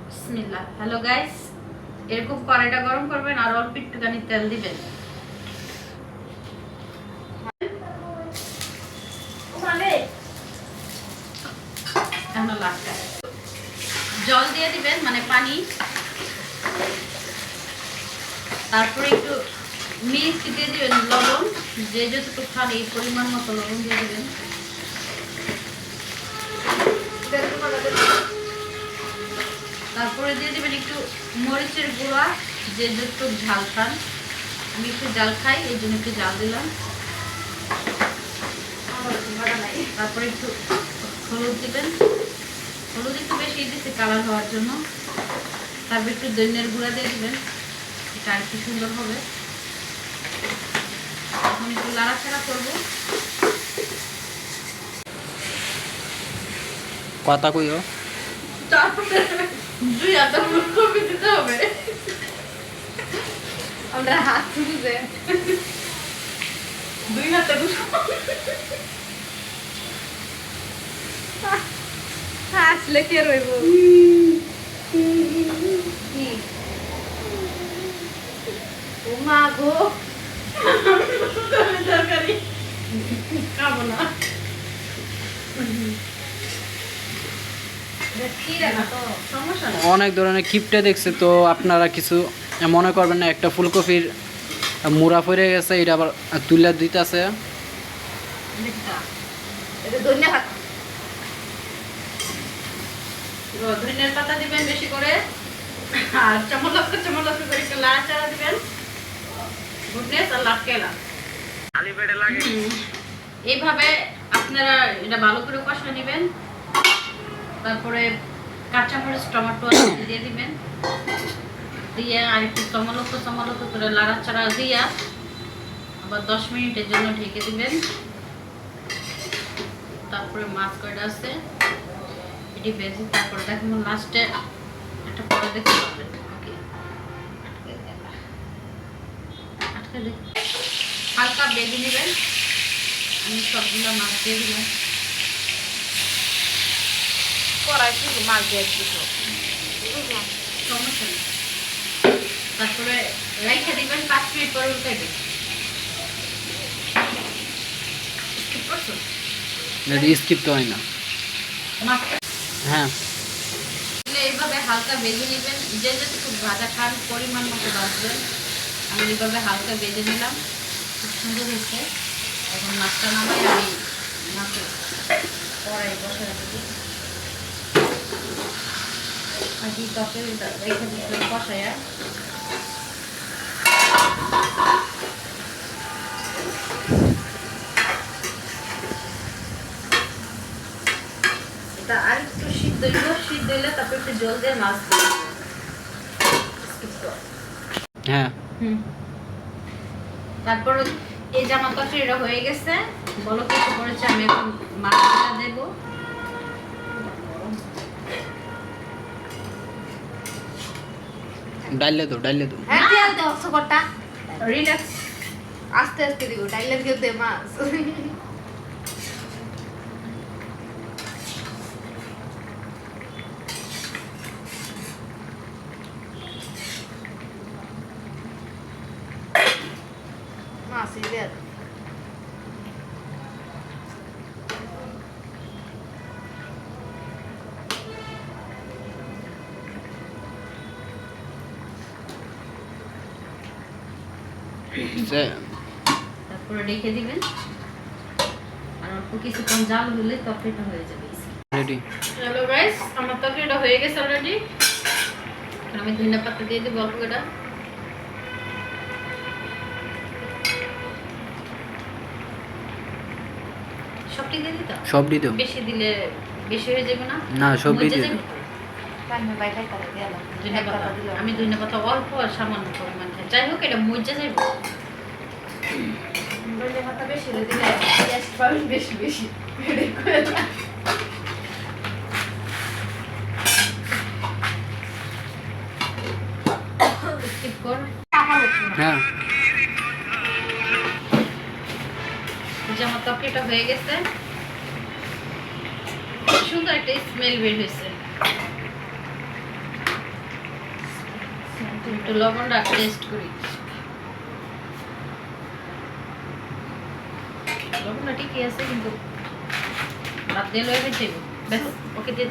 বিসমিল্লাহ। Hello guys, এরকম কড়াইটা গরম করবেন আর অল্প একটুখানি তেল দিবেন। জল দিয়ে দিবেন, মানে পানি। তারপরে একটু মিষ্টি দিয়ে দিবেন, লবণ যে যতটুকু খান এই পরিমাণ মতো লবণ দিয়ে দিবেন। তারপরে দিয়ে দিবেন একটু মরিচের গুঁড়া, যে যতটুকু ঝাল খান। আমি একটু ঝাল খাই, এই জন্য একটু ঝাল দিলাম। তারপরে একটু হলুদ দিবেন, হলুদ একটু বেশি দিচ্ছি কালার হওয়ার জন্য। তারপর একটু ধনিয়ার গুঁড়া দিয়ে দিবেন, এটা আর কি সুন্দর হবে। এখন একটু নাড়াচাড়া করবো। কথা কইও, তারপরে 2 হাতে ফুলকপি দিতে হবে। আমরা হাত ছুঁড়ে 2 হাতে আসলে কে রইব কি ও মা গো, তরকারি খাবো না। অনেক ধরনের কিপটে দেখছে, তো আপনারা কিছু মনে করবেন না। একটা ফুলকপির মুড়া পড়ে গেছে, এটা আবার তুলে দিতেছে। ধনিয়ার পাতা দিবেন বেশি করে, আর চামচ করে একটু নাড়াচাড়া দিবেন। গুডনেস আর লাটকেলা এইভাবে আপনারা এটা ভালো করে কষা নেবেন। তারপরে কাঁচামরিচ, টমেটো দিয়ে দিবেন, দিয়ে আর একটু চমলক করে নাড়াচাড়া দিয়া আবার 10 মিনিটের জন্য ঢেকে দিবেন। তারপরে মাছ কয়টা আছে এটি ভেজে, তারপরে দেখুন লাস্টে একটা পরে দেখতে পাবেন। হালকা বেজে নেবেন। আমি সবগুলো মাছ দিয়ে দিলাম। মাছ দিয়ে সমস্যা নেই। তারপরে রাইখা দিবেন, 5 মিনিট পরে উঠাইবেন। স্কিপ তো হয় না। হ্যাঁ, এইভাবে হালকা ভেজে নেবেন, যে যেটুকু ভাজা খান পরিমাণ মতো ভাজবেন। আমি এইভাবে হালকা ভেজে নিলাম, খুব সুন্দর হয়েছে। এখন মাছটা নামাই আমি মাছের কড়াই বসাই দিই। আর কি তরকারি রেখে দিচ্ছিলাম বসাইয়া। এটা আর একটু সিদ্ধ হইলে তারপর একটু জল দিয়ে মাছ দিয়ে হ্যাঁ। তারপর এই জামা তরকারিটা হয়ে গেছে, বলো কিছু করেছে। আমি এখন মাছটা দেবো। ডাইলে তো হ্যাঁ তেল দাও সকটা, রিল্যাক্স, আস্তে আস্তে দিব। ডাইলের কেউ দে মাছ মাছ দিয়ে তারপরে রেখে দিবেন। আর অল্প কিছুক্ষণ জাল হলে তরকারিটা হয়ে যাবে। রেডি। হ্যালো গাইস, আমার তরকারিটা হয়ে গেছে অলরেডি। আমি ধনিয়া পাতা দিয়ে দেবো অল্প করে। সবটি দিয়ে দিতাম, সব দিত, বেশি দিলে বেশি হয়ে যাবে না? না সব দিত। আমি ধনিয়া পাতা অল্প আর সামান্য পরিমাণ খাই। যাই হোক, এটা মজা যাইব। ধনিয়া পাতা বেশি দিলে টেস্ট পাবেন বেশি বেশি। স্কিপ কর। হ্যাঁ, যে আমার তরকারিটা হয়ে গেছে, সুন্দর একটা স্মেল বের হয়েছে। একটু লবণটা টেস্ট করি। লবণটা ঠিকই আছে কিন্তু ভাত দিয়ে লয়ে গেছে। ব্যাস, ওকে দিয়ে